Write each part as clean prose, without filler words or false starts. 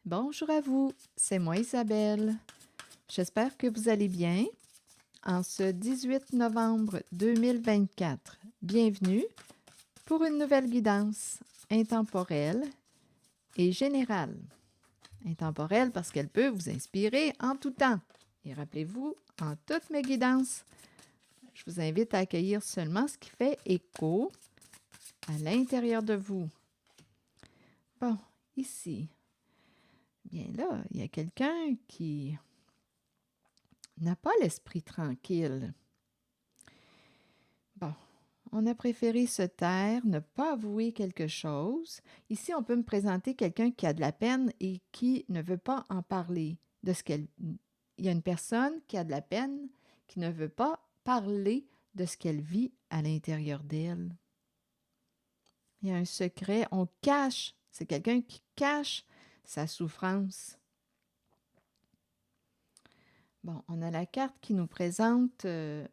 Bonjour à vous, c'est moi Isabelle. J'espère que vous allez bien. En ce 18 novembre 2024, bienvenue pour une nouvelle guidance intemporelle et générale. Intemporelle parce qu'elle peut vous inspirer en tout temps. Et rappelez-vous, en toutes mes guidances, je vous invite à accueillir seulement ce qui fait écho à l'intérieur de vous. Bon, ici, bien là, il y a quelqu'un qui n'a pas l'esprit tranquille. Bon, on a préféré se taire, ne pas avouer quelque chose. Ici, on peut me présenter quelqu'un qui a de la peine et qui ne veut pas en parler de ce qu'elle... Il y a une personne qui a de la peine, qui ne veut pas parler de ce qu'elle vit à l'intérieur d'elle. Il y a un secret, on cache. C'est quelqu'un qui cache sa souffrance. Bon, on a la carte qui nous présente le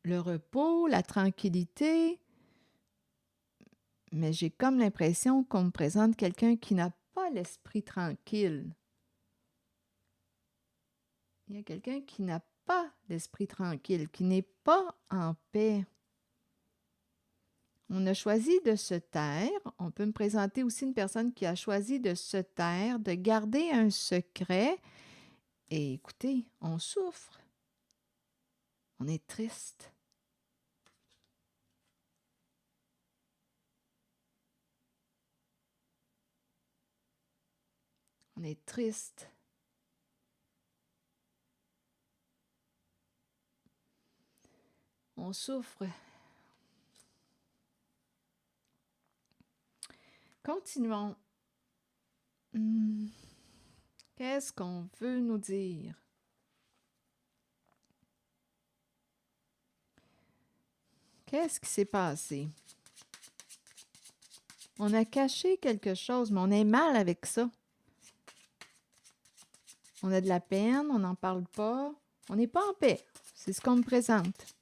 repos, la tranquillité, mais j'ai comme l'impression qu'on me présente quelqu'un qui n'a pas l'esprit tranquille. Il y a quelqu'un qui n'a pas l'esprit tranquille, qui n'est pas en paix. On a choisi de se taire. On peut me présenter aussi une personne qui a choisi de se taire, de garder un secret. Et écoutez, on souffre. On est triste. On est triste. On souffre. Continuons. Qu'est-ce qu'on veut nous dire? Qu'est-ce qui s'est passé? On a caché quelque chose, mais on est mal avec ça. On a de la peine, on n'en parle pas. On n'est pas en paix. C'est ce qu'on me présente.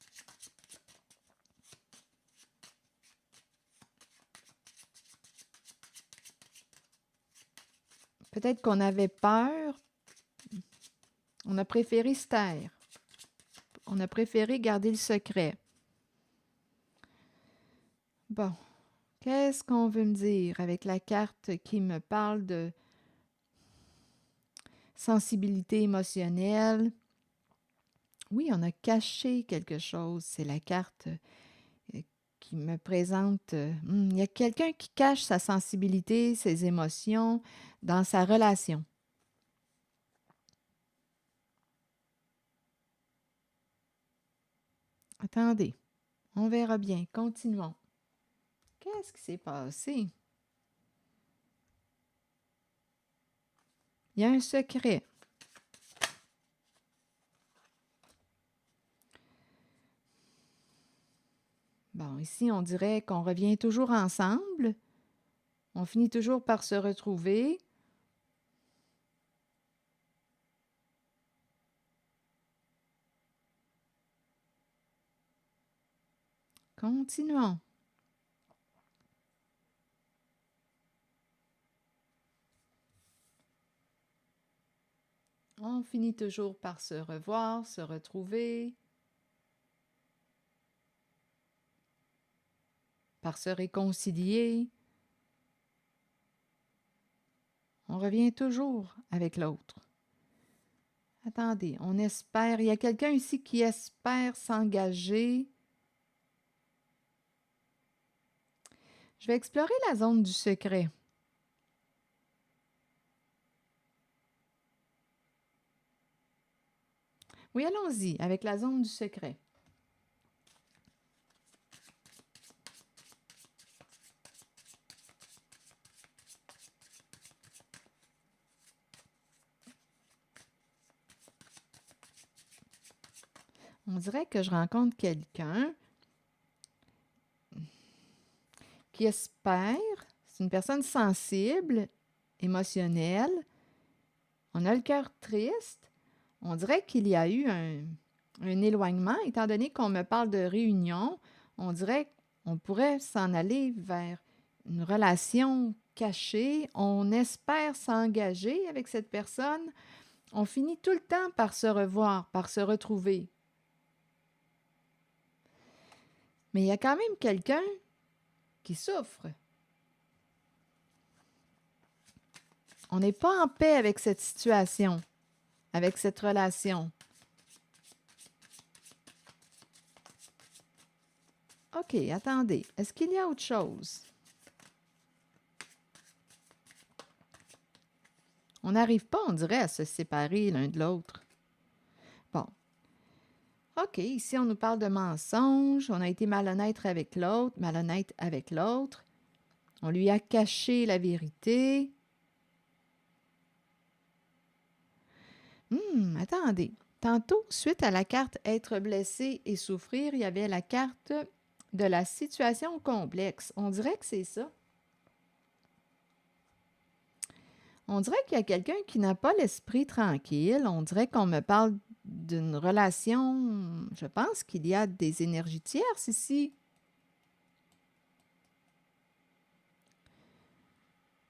Peut-être qu'on avait peur. On a préféré se taire. On a préféré garder le secret. Bon, qu'est-ce qu'on veut me dire avec la carte qui me parle de sensibilité émotionnelle? Oui, on a caché quelque chose. C'est la carte qui me présente... il y a quelqu'un qui cache sa sensibilité, ses émotions dans sa relation. Attendez, on verra bien. Continuons. Qu'est-ce qui s'est passé? Il y a un secret. Bon, ici, on dirait qu'on revient toujours ensemble. On finit toujours par se retrouver. Continuons. On finit toujours par se revoir, se retrouver, par se réconcilier. On revient toujours avec l'autre. Attendez, on espère. Il y a quelqu'un ici qui espère s'engager. Je vais explorer la zone du secret. Oui, allons-y avec la zone du secret. On dirait que je rencontre quelqu'un qui espère. C'est une personne sensible, émotionnelle. On a le cœur triste. On dirait qu'il y a eu un éloignement, étant donné qu'on me parle de réunion. On dirait qu'on pourrait s'en aller vers une relation caché, on espère s'engager avec cette personne, on finit tout le temps par se revoir, par se retrouver. Mais il y a quand même quelqu'un qui souffre. On n'est pas en paix avec cette situation, avec cette relation. OK, attendez. Est-ce qu'il y a autre chose? On n'arrive pas, on dirait, à se séparer l'un de l'autre. Bon. OK, ici, on nous parle de mensonges. On a été malhonnête avec l'autre. On lui a caché la vérité. Attendez. Tantôt, suite à la carte être blessé et souffrir, il y avait la carte de la situation complexe. On dirait que c'est ça. On dirait qu'il y a quelqu'un qui n'a pas l'esprit tranquille. On dirait qu'on me parle d'une relation. Je pense qu'il y a des énergies tierces ici.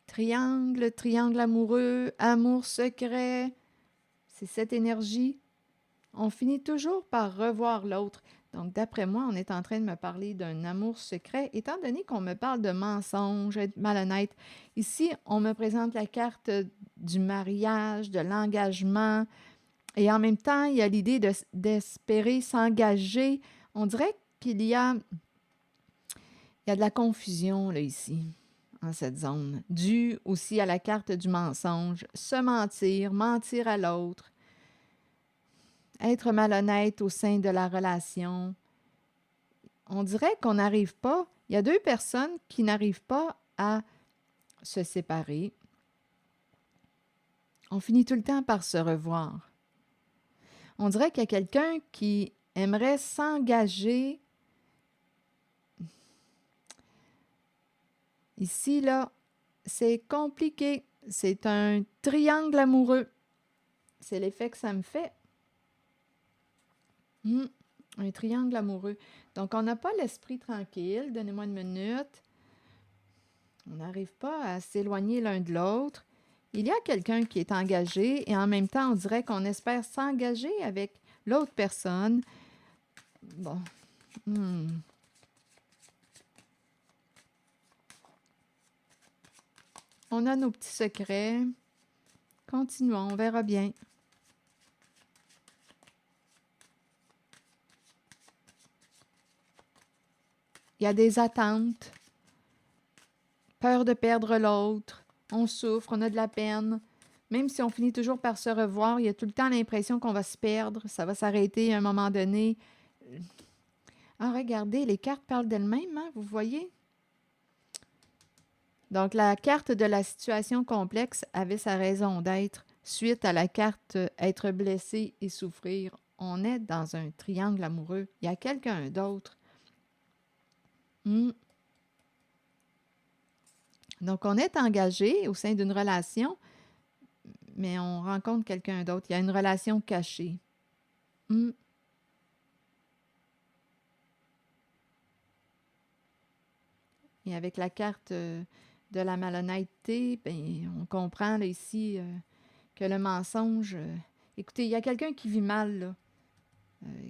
Triangle, triangle amoureux, amour secret. C'est cette énergie. On finit toujours par revoir l'autre. Donc, d'après moi, on est en train de me parler d'un amour secret, étant donné qu'on me parle de mensonges, être malhonnête. Ici, on me présente la carte du mariage, de l'engagement, et en même temps, il y a l'idée d'espérer s'engager. On dirait qu'il y a de la confusion là, ici, en cette zone, due aussi à la carte du mensonge. Se mentir, mentir à l'autre. Être malhonnête au sein de la relation. On dirait qu'on n'arrive pas, il y a deux personnes qui n'arrivent pas à se séparer. On finit tout le temps par se revoir. On dirait qu'il y a quelqu'un qui aimerait s'engager. Ici, là, c'est compliqué. C'est un triangle amoureux. C'est l'effet que ça me fait. Un triangle amoureux. Donc, on n'a pas l'esprit tranquille. Donnez-moi une minute. On n'arrive pas à s'éloigner l'un de l'autre. Il y a quelqu'un qui est engagé et en même temps, on dirait qu'on espère s'engager avec l'autre personne. Bon. On a nos petits secrets. Continuons, on verra bien. Il y a des attentes. Peur de perdre l'autre. On souffre, on a de la peine. Même si on finit toujours par se revoir, il y a tout le temps l'impression qu'on va se perdre. Ça va s'arrêter à un moment donné. Ah, regardez, les cartes parlent d'elles-mêmes, hein, vous voyez? Donc, la carte de la situation complexe avait sa raison d'être suite à la carte être blessé et souffrir. On est dans un triangle amoureux. Il y a quelqu'un d'autre. Donc, on est engagé au sein d'une relation, mais on rencontre quelqu'un d'autre. Il y a une relation cachée. Et avec la carte de la malhonnêteté, ben, on comprend là, ici que le mensonge... écoutez, il y a quelqu'un qui vit mal, là,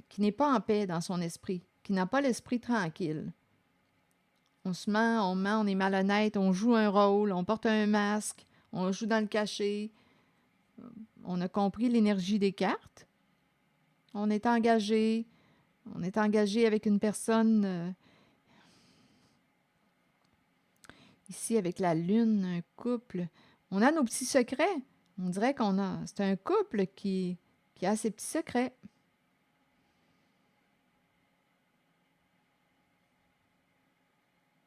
qui n'est pas en paix dans son esprit, qui n'a pas l'esprit tranquille. On se ment, on est malhonnête, on joue un rôle, on porte un masque, on joue dans le cachet. On a compris l'énergie des cartes. On est engagé avec une personne... ici, avec la lune, un couple. On a nos petits secrets. On dirait c'est un couple qui a ses petits secrets.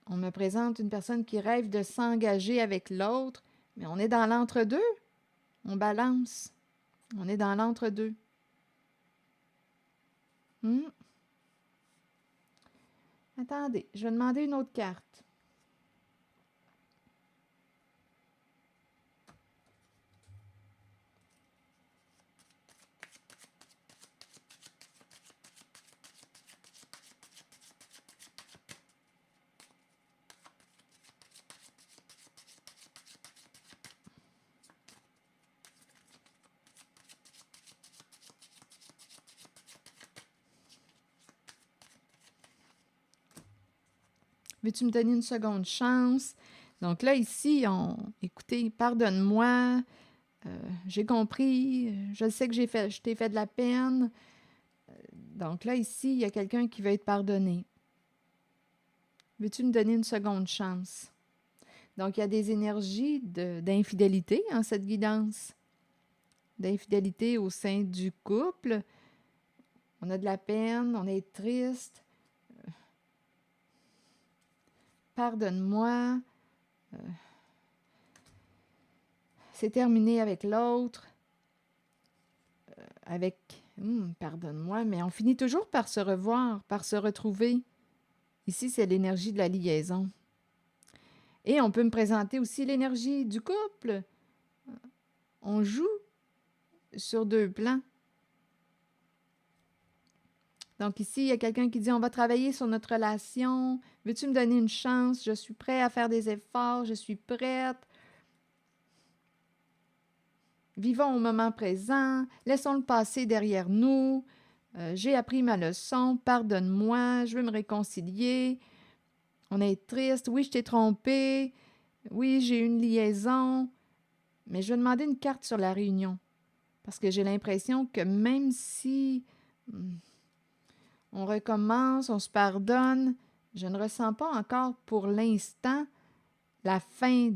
On me présente une personne qui rêve de s'engager avec l'autre, mais on est dans l'entre-deux. On balance. On est dans l'entre-deux. Attendez, je vais demander une autre carte. Veux-tu me donner une seconde chance? Donc là, ici, écoutez, pardonne-moi, j'ai compris, je sais que je t'ai fait de la peine. Donc là, ici, il y a quelqu'un qui veut être pardonné. Veux-tu me donner une seconde chance? Donc, il y a des énergies d'infidélité en cette guidance. D'infidélité au sein du couple. On a de la peine, on est triste. Pardonne-moi. C'est terminé avec l'autre. Pardonne-moi, mais on finit toujours par se revoir, par se retrouver. Ici, c'est l'énergie de la liaison. Et on peut me présenter aussi l'énergie du couple. On joue sur deux plans. Donc ici, il y a quelqu'un qui dit, on va travailler sur notre relation. Veux-tu me donner une chance? Je suis prêt à faire des efforts. Je suis prête. Vivons au moment présent. Laissons le passé derrière nous. J'ai appris ma leçon. Pardonne-moi. Je veux me réconcilier. On est triste. Oui, je t'ai trompé. Oui, j'ai eu une liaison. Mais je vais demander une carte sur la réunion. Parce que j'ai l'impression que même si on recommence, on se pardonne, je ne ressens pas encore pour l'instant la fin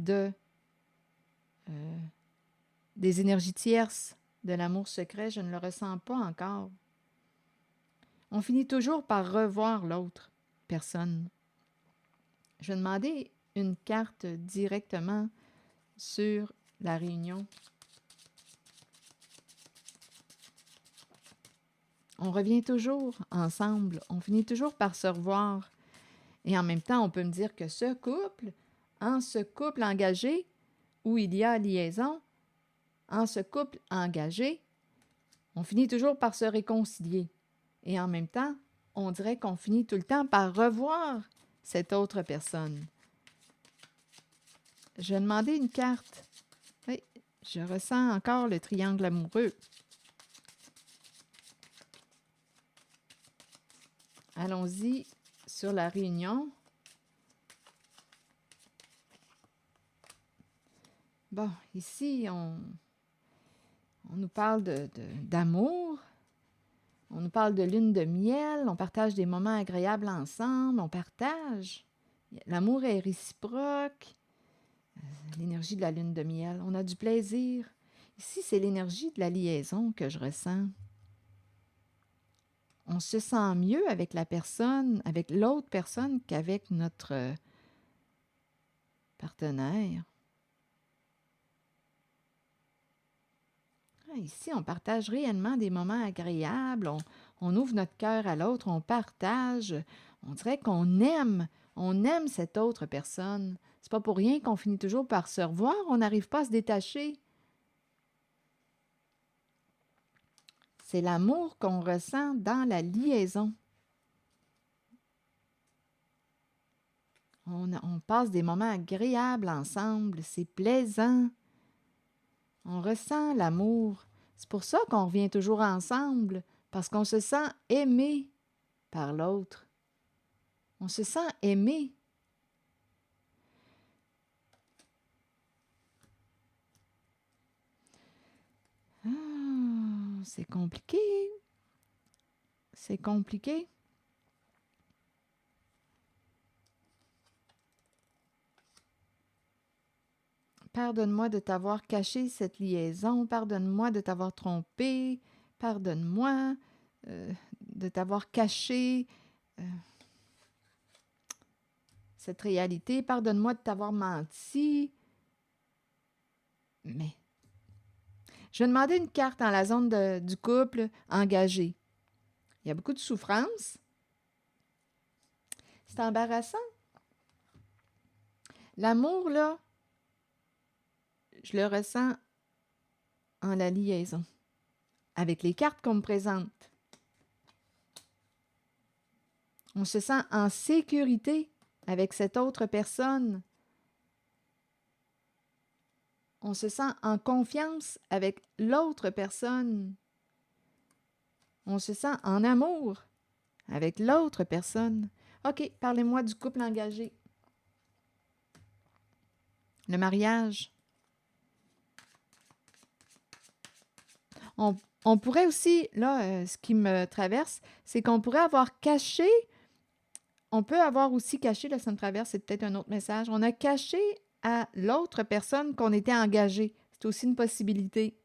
des énergies tierces, de l'amour secret. Je ne le ressens pas encore. On finit toujours par revoir l'autre personne. Je vais demander une carte directement sur la réunion. On revient toujours ensemble, on finit toujours par se revoir. Et en même temps, on peut me dire que en ce couple engagé, où il y a liaison, en ce couple engagé, on finit toujours par se réconcilier. Et en même temps, on dirait qu'on finit tout le temps par revoir cette autre personne. Je vais demander une carte. Oui, je ressens encore le triangle amoureux. Allons-y sur la réunion. Bon, ici, on nous parle d'amour, on nous parle de lune de miel, on partage des moments agréables ensemble, on partage. L'amour est réciproque, l'énergie de la lune de miel, on a du plaisir. Ici, c'est l'énergie de la liaison que je ressens. On se sent mieux avec la personne, avec l'autre personne qu'avec notre partenaire. Ici, on partage réellement des moments agréables, on ouvre notre cœur à l'autre, on partage, on dirait on aime cette autre personne. C'est pas pour rien qu'on finit toujours par se revoir, on n'arrive pas à se détacher. C'est l'amour qu'on ressent dans la liaison. On passe des moments agréables ensemble, c'est plaisant. On ressent l'amour. C'est pour ça qu'on revient toujours ensemble, parce qu'on se sent aimé par l'autre. On se sent aimé. C'est compliqué. C'est compliqué. Pardonne-moi de t'avoir caché cette liaison. Pardonne-moi de t'avoir trompé. Pardonne-moi de t'avoir caché cette réalité. Pardonne-moi de t'avoir menti. Mais je vais demander une carte dans la zone du couple engagé. Il y a beaucoup de souffrance. C'est embarrassant. L'amour, là, je le ressens en la liaison, avec les cartes qu'on me présente. On se sent en sécurité avec cette autre personne. On se sent en confiance avec l'autre personne. On se sent en amour avec l'autre personne. OK, parlez-moi du couple engagé. Le mariage. On pourrait aussi, là, ce qui me traverse, c'est qu'on pourrait avoir caché, on peut avoir aussi caché, là, ça me traverse, c'est peut-être un autre message, on a caché à l'autre personne qu'on était engagé. C'est aussi une possibilité.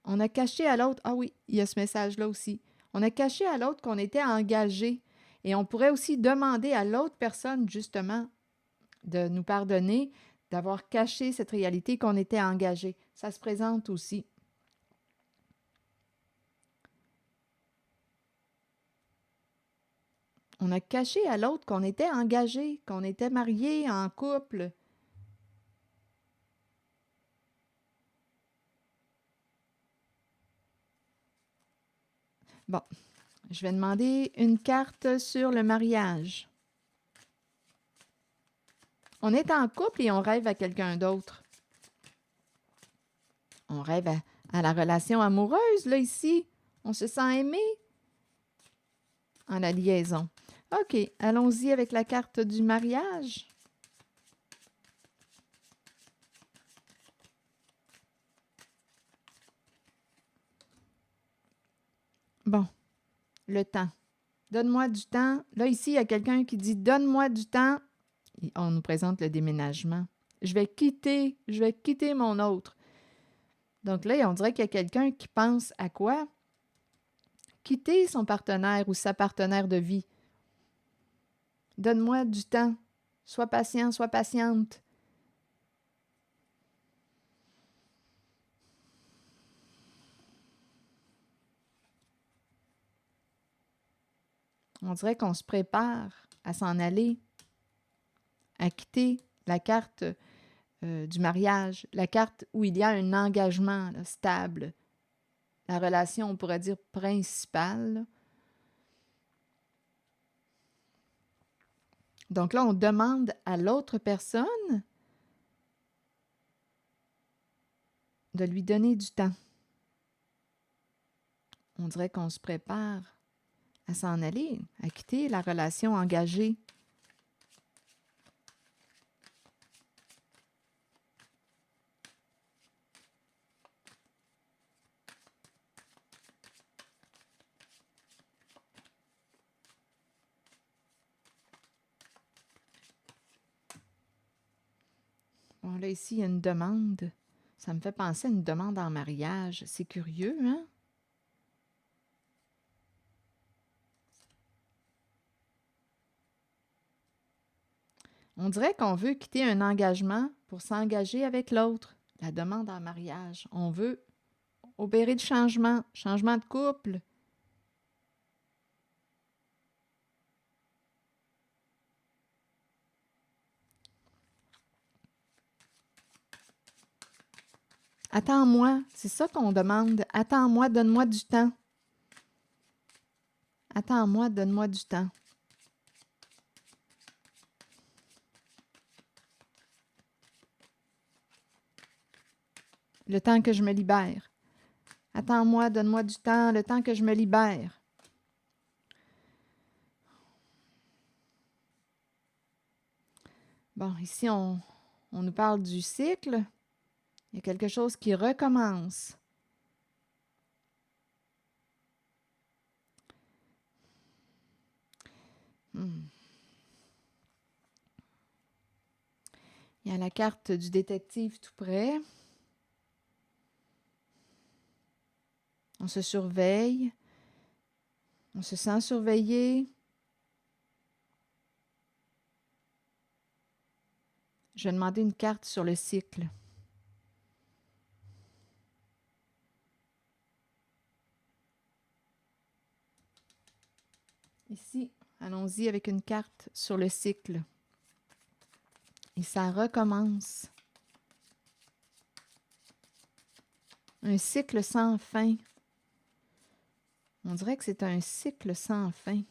On a caché à l'autre, ah oui, il y a ce message-là aussi. On a caché à l'autre qu'on était engagé. Et on pourrait aussi demander à l'autre personne, justement, de nous pardonner, d'avoir caché cette réalité qu'on était engagé. Ça se présente aussi. On a caché à l'autre qu'on était engagé, qu'on était marié, en couple. Bon, je vais demander une carte sur le mariage. On est en couple et on rêve à quelqu'un d'autre. On rêve à la relation amoureuse, là, ici. On se sent aimé en la liaison. OK, allons-y avec la carte du mariage. Bon, le temps. Donne-moi du temps. Là, ici, il y a quelqu'un qui dit « Donne-moi du temps ». On nous présente le déménagement. Je vais quitter mon autre. Donc là, on dirait qu'il y a quelqu'un qui pense à quoi? Quitter son partenaire ou sa partenaire de vie. Donne-moi du temps. Sois patient, sois patiente. On dirait qu'on se prépare à s'en aller, à quitter la carte du mariage, la carte où il y a un engagement là, stable, la relation, on pourrait dire, principale. Là. Donc là, on demande à l'autre personne de lui donner du temps. On dirait qu'on se prépare à s'en aller, à quitter la relation engagée. Bon, là, ici, il y a une demande. Ça me fait penser à une demande en mariage. C'est curieux, hein? On dirait qu'on veut quitter un engagement pour s'engager avec l'autre. La demande en mariage. On veut opérer du changement, changement de couple. Attends-moi, c'est ça qu'on demande. Attends-moi, donne-moi du temps. Attends-moi, donne-moi du temps. Le temps que je me libère. Attends-moi, donne-moi du temps, le temps que je me libère. Bon, ici, on nous parle du cycle. Il y a quelque chose qui recommence. Il y a la carte du détective tout près. On se surveille. On se sent surveillé. Je vais demander une carte sur le cycle. Ici, allons-y avec une carte sur le cycle. Et ça recommence. Un cycle sans fin. On dirait que c'est un cycle sans fin.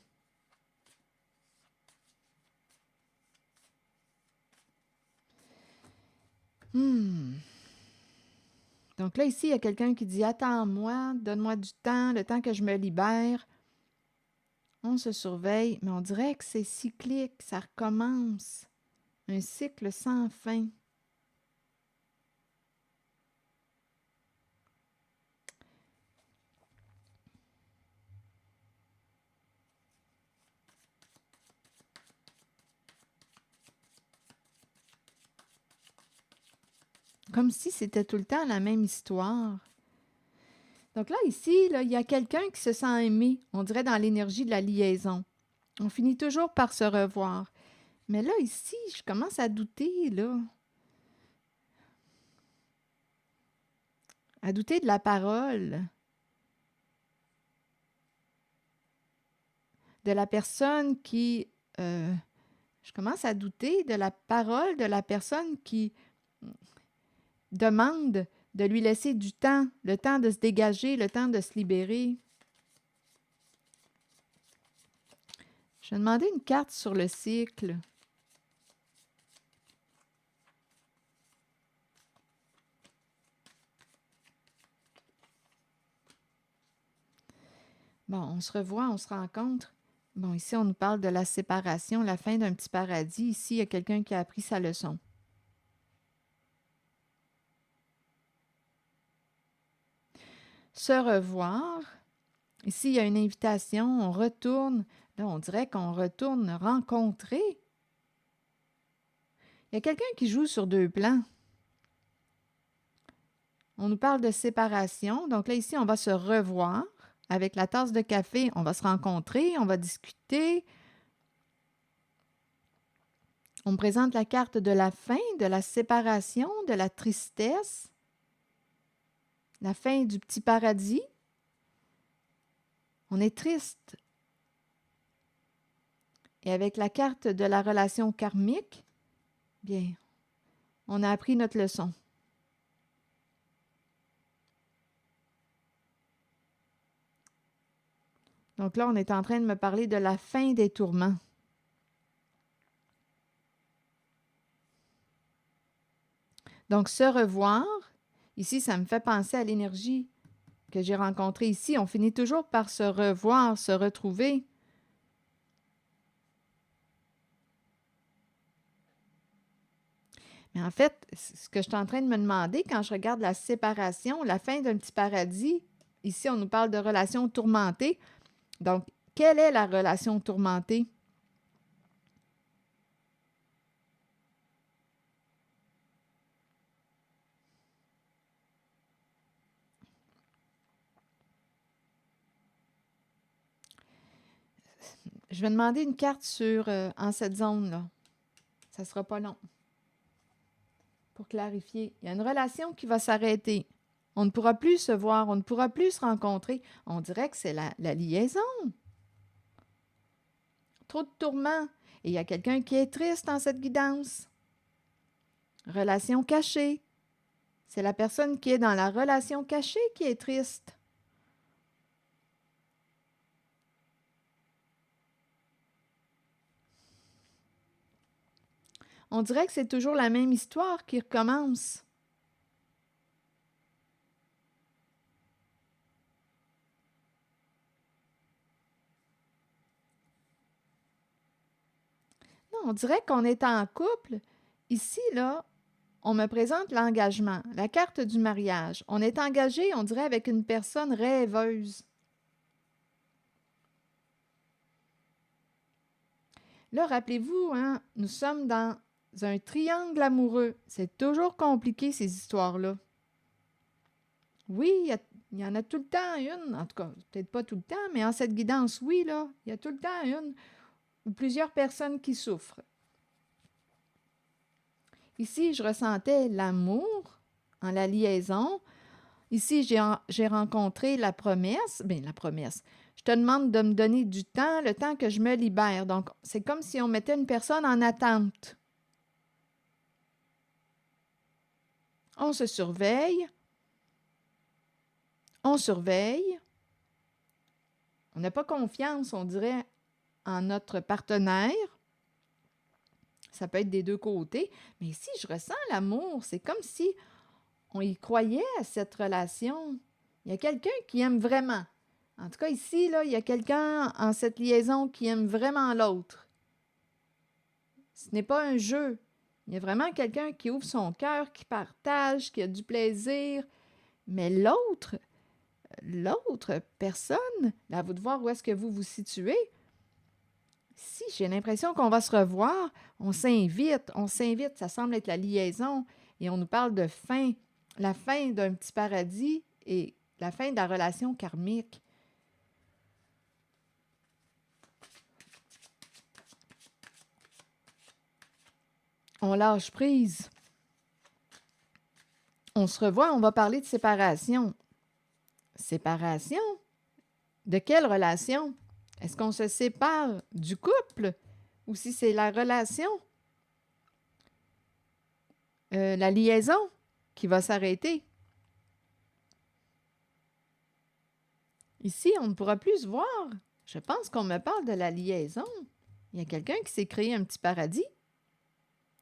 Donc là, ici, il y a quelqu'un qui dit « Attends-moi, donne-moi du temps, le temps que je me libère. » On se surveille, mais on dirait que c'est cyclique, ça recommence. Un cycle sans fin. Comme si c'était tout le temps la même histoire. Donc là, ici, là, il y a quelqu'un qui se sent aimé, on dirait dans l'énergie de la liaison. On finit toujours par se revoir. Mais là, ici, je commence à douter, là. À douter de la parole. De la personne qui... je commence à douter de la parole de la personne qui demande de lui laisser du temps, le temps de se dégager, le temps de se libérer. Je vais demander une carte sur le cycle. Bon, on se revoit, on se rencontre. Bon, ici, on nous parle de la séparation, la fin d'un petit paradis. Ici, il y a quelqu'un qui a appris sa leçon. Se revoir. Ici, il y a une invitation, on retourne. Là, on dirait qu'on retourne rencontrer. Il y a quelqu'un qui joue sur deux plans. On nous parle de séparation. Donc là, ici, on va se revoir. Avec la tasse de café, on va se rencontrer, on va discuter. On me présente la carte de la fin, de la séparation, de la tristesse, la fin du petit paradis. On est triste. Et avec la carte de la relation karmique, bien, on a appris notre leçon. Donc là, on est en train de me parler de la fin des tourments. Donc, se revoir, ici, ça me fait penser à l'énergie que j'ai rencontrée ici. On finit toujours par se revoir, se retrouver. Mais en fait, ce que je suis en train de me demander quand je regarde la séparation, la fin d'un petit paradis, ici, on nous parle de relations tourmentées. Donc, quelle est la relation tourmentée? Je vais demander une carte en cette zone-là. Ça ne sera pas long. Pour clarifier, il y a une relation qui va s'arrêter. On ne pourra plus se voir, on ne pourra plus se rencontrer. On dirait que c'est la liaison. Trop de tourments. Et il y a quelqu'un qui est triste dans cette guidance. Relation cachée. C'est la personne qui est dans la relation cachée qui est triste. On dirait que c'est toujours la même histoire qui recommence. Non, on dirait qu'on est en couple. Ici, là, on me présente l'engagement, la carte du mariage. On est engagé, on dirait, avec une personne rêveuse. Là, rappelez-vous, hein, nous sommes dans un triangle amoureux. C'est toujours compliqué, ces histoires-là. Oui, il y en a tout le temps une, en tout cas, peut-être pas tout le temps, mais en cette guidance, oui, là, il y a tout le temps une ou plusieurs personnes qui souffrent. Ici, je ressentais l'amour en la liaison. Ici, j'ai rencontré la promesse. Bien, la promesse. Je te demande de me donner du temps, le temps que je me libère. Donc, c'est comme si on mettait une personne en attente. On se surveille. On surveille. On n'a pas confiance, on dirait, en notre partenaire. Ça peut être des deux côtés. Mais ici, je ressens l'amour. C'est comme si on y croyait à cette relation. Il y a quelqu'un qui aime vraiment. En tout cas, ici, là, il y a quelqu'un en cette liaison qui aime vraiment l'autre. Ce n'est pas un jeu. Il y a vraiment quelqu'un qui ouvre son cœur, qui partage, qui a du plaisir. Mais l'autre personne, là, à vous de voir où est-ce que vous vous situez. Si j'ai l'impression qu'on va se revoir, on s'invite, ça semble être la liaison, et on nous parle de fin, la fin d'un petit paradis et la fin de la relation karmique. On lâche prise. On se revoit, on va parler de séparation. Séparation? De quelle relation? Est-ce qu'on se sépare du couple ou si c'est la relation, la liaison qui va s'arrêter? Ici, on ne pourra plus se voir. Je pense qu'on me parle de la liaison. Il y a quelqu'un qui s'est créé un petit paradis,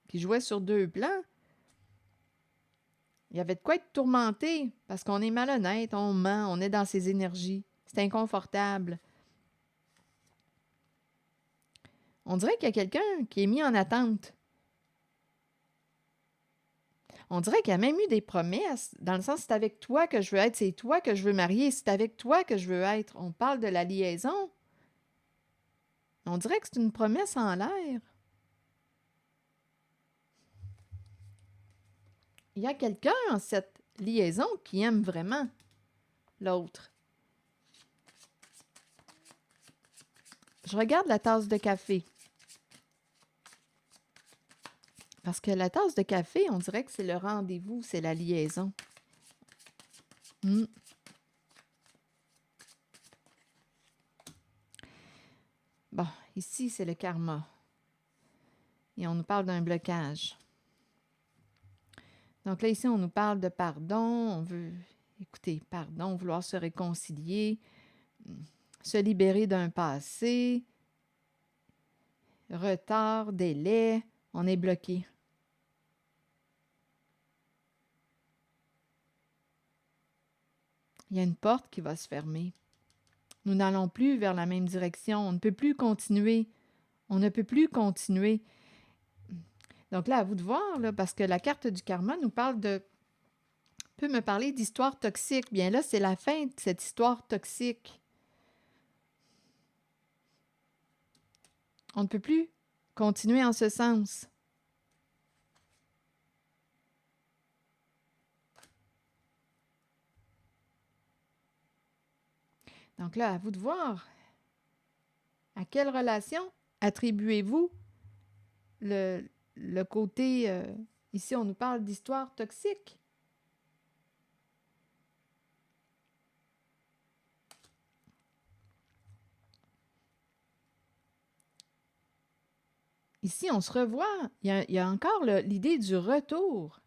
qui jouait sur 2 plans. Il y avait de quoi être tourmenté parce qu'on est malhonnête, on ment, on est dans ses énergies. C'est inconfortable. On dirait qu'il y a quelqu'un qui est mis en attente. On dirait qu'il y a même eu des promesses, dans le sens c'est avec toi que je veux être, c'est toi que je veux marier, c'est avec toi que je veux être. On parle de la liaison. On dirait que c'est une promesse en l'air. Il y a quelqu'un en cette liaison qui aime vraiment l'autre. Je regarde la tasse de café. Parce que la tasse de café, on dirait que c'est le rendez-vous, c'est la liaison. Bon, ici, c'est le karma. Et on nous parle d'un blocage. Donc là, ici, on nous parle de pardon. On veut, écoutez, pardon, vouloir se réconcilier, se libérer d'un passé, retard, délai. On est bloqué. Il y a une porte qui va se fermer. Nous n'allons plus vers la même direction. On ne peut plus continuer. On ne peut plus continuer. Donc là, à vous de voir, là, parce que la carte du karma nous parle peut me parler d'histoire toxique. Bien là, c'est la fin de cette histoire toxique. On ne peut plus continuer en ce sens. Donc là, à vous de voir. À quelle relation attribuez-vous le côté... ici, on nous parle d'histoire toxique. Ici, on se revoit. Il y a encore l'idée du retour.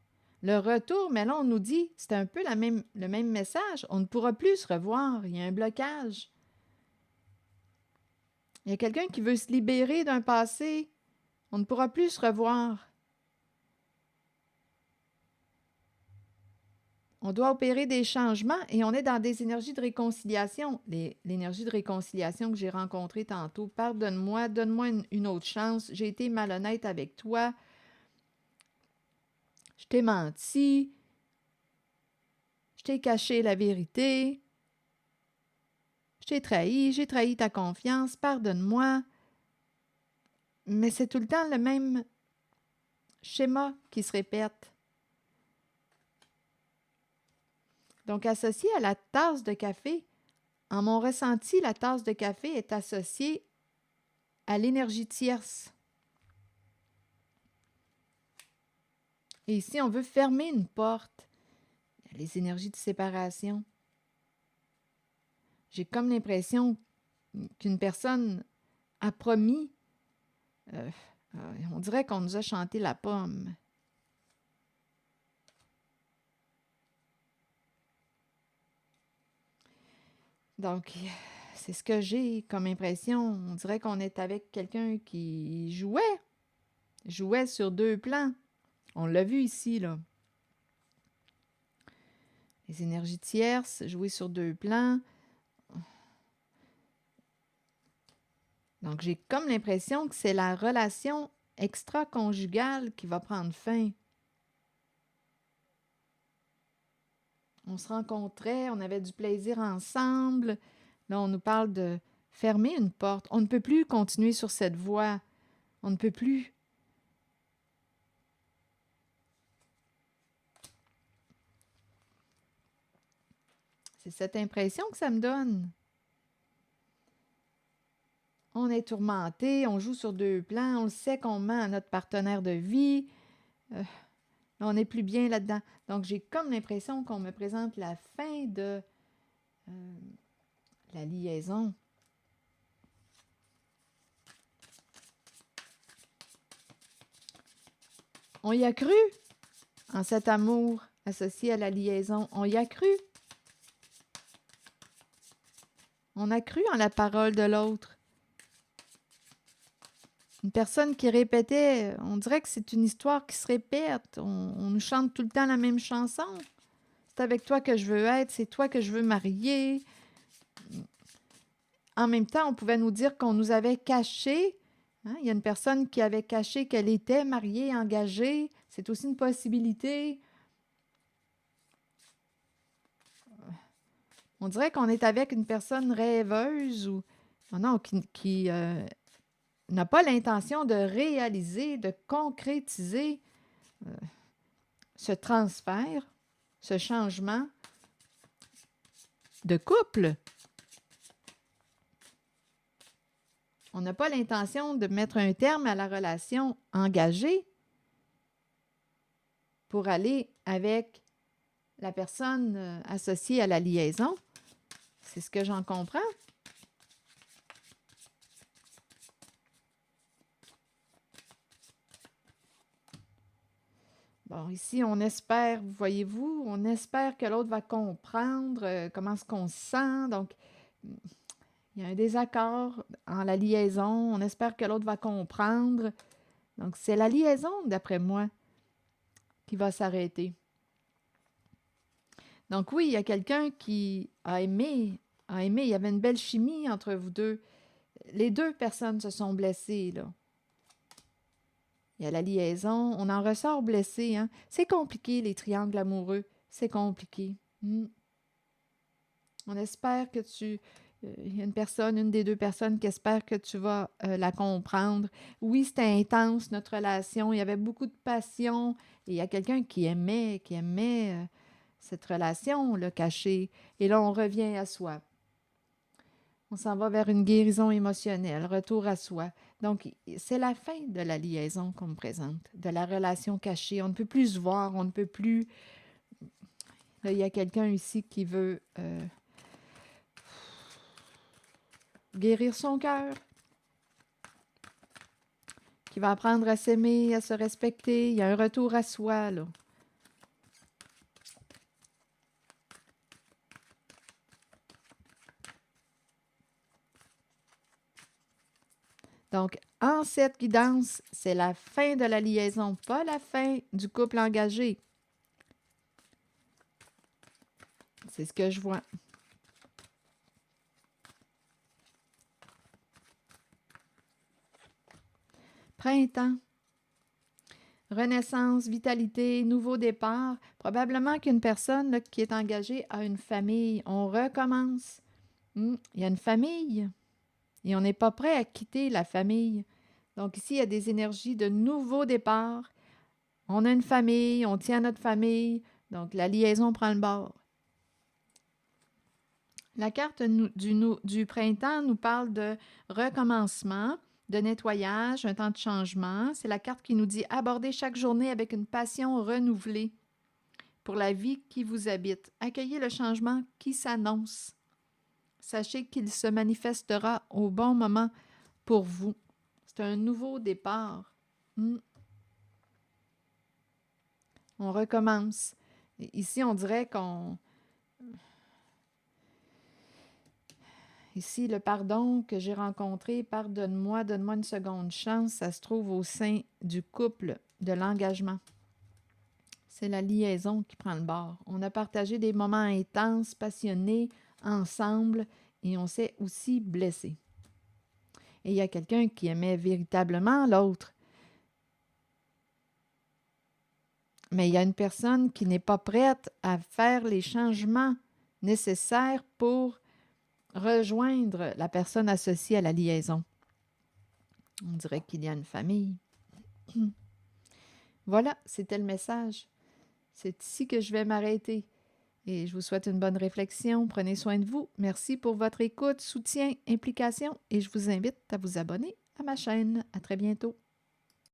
Le retour, mais là, on nous dit, c'est un peu le même message. On ne pourra plus se revoir. Il y a un blocage. Il y a quelqu'un qui veut se libérer d'un passé. On ne pourra plus se revoir. On doit opérer des changements et on est dans des énergies de réconciliation. L'énergie de réconciliation que j'ai rencontrée tantôt. Pardonne-moi, donne-moi une autre chance. J'ai été malhonnête avec toi. Je t'ai menti. Je t'ai caché la vérité. Je t'ai trahi. J'ai trahi ta confiance. Pardonne-moi. Mais c'est tout le temps le même schéma qui se répète. Donc, associé à la tasse de café, en mon ressenti, la tasse de café est associée à l'énergie tierce. Et ici, on veut fermer une porte. Les énergies de séparation. J'ai comme l'impression qu'une personne a promis. On dirait qu'on nous a chanté la pomme. Donc, c'est ce que j'ai comme impression. On dirait qu'on est avec quelqu'un qui jouait sur 2 plans. On l'a vu ici, là. Les énergies tierces, jouer sur 2 plans. Donc, j'ai comme l'impression que c'est la relation extra-conjugale qui va prendre fin. On se rencontrait, on avait du plaisir ensemble. Là, on nous parle de fermer une porte. On ne peut plus continuer sur cette voie. On ne peut plus. C'est cette impression que ça me donne. On est tourmenté, on joue sur deux plans, on sait qu'on ment à notre partenaire de vie. On n'est plus bien là-dedans. Donc, j'ai comme l'impression qu'on me présente la fin de la liaison. On y a cru en cet amour associé à la liaison. On y a cru. On a cru en la parole de l'autre. Une personne qui répétait, on dirait que c'est une histoire qui se répète. On nous chante tout le temps la même chanson. C'est avec toi que je veux être, c'est toi que je veux marier. En même temps, on pouvait nous dire qu'on nous avait caché. Hein? Il y a une personne qui avait caché qu'elle était mariée, engagée. C'est aussi une possibilité. On dirait qu'on est avec une personne rêveuse ou non, qui n'a pas l'intention de réaliser, de concrétiser ce transfert, ce changement de couple. On n'a pas l'intention de mettre un terme à la relation engagée pour aller avec la personne associée à la liaison. C'est ce que j'en comprends. Bon, ici, on espère, voyez-vous, on espère que l'autre va comprendre comment est-ce qu'on se sent. Donc, il y a un désaccord en la liaison. On espère que l'autre va comprendre. Donc, c'est la liaison, d'après moi, qui va s'arrêter. Donc oui, il y a quelqu'un qui a aimé, il y avait une belle chimie entre vous deux. Les deux personnes se sont blessées, là. Il y a la liaison, on en ressort blessé, hein. C'est compliqué, les triangles amoureux, c'est compliqué. On espère que il y a une des deux personnes qui espère que tu vas la comprendre. Oui, c'était intense, notre relation, il y avait beaucoup de passion, et il y a quelqu'un qui aimait cette relation, là, cachée. Et là, on revient à soi. On s'en va vers une guérison émotionnelle, retour à soi. Donc, c'est la fin de la liaison qu'on me présente, de la relation cachée. On ne peut plus se voir, on ne peut plus... Là, il y a quelqu'un ici qui veut guérir son cœur, qui va apprendre à s'aimer, à se respecter. Il y a un retour à soi, là. Donc, en cette guidance, c'est la fin de la liaison, pas la fin du couple engagé. C'est ce que je vois. Printemps. Renaissance, vitalité, nouveau départ. Probablement qu'une personne là, qui est engagée a une famille. On recommence. Il y a une famille. Et on n'est pas prêt à quitter la famille. Donc ici, il y a des énergies de nouveau départ. On a une famille, on tient à notre famille. Donc la liaison prend le bord. La carte du printemps nous parle de recommencement, de nettoyage, un temps de changement. C'est la carte qui nous dit aborder chaque journée avec une passion renouvelée pour la vie qui vous habite. Accueillez le changement qui s'annonce. Sachez qu'il se manifestera au bon moment pour vous. C'est un nouveau départ. On recommence. Ici, on dirait qu'on... Ici, le pardon que j'ai rencontré, pardonne-moi, donne-moi une seconde chance, ça se trouve au sein du couple, de l'engagement. C'est la liaison qui prend le bord. On a partagé des moments intenses, passionnés, ensemble, et on s'est aussi blessé. et il y a quelqu'un qui aimait véritablement l'autre. Mais il y a une personne qui n'est pas prête à faire les changements nécessaires pour rejoindre la personne associée à la liaison. On dirait qu'il y a une famille. Voilà, c'était le message. C'est ici que je vais m'arrêter. Et je vous souhaite une bonne réflexion. Prenez soin de vous. Merci pour votre écoute, soutien, implication et je vous invite à vous abonner à ma chaîne. À très bientôt.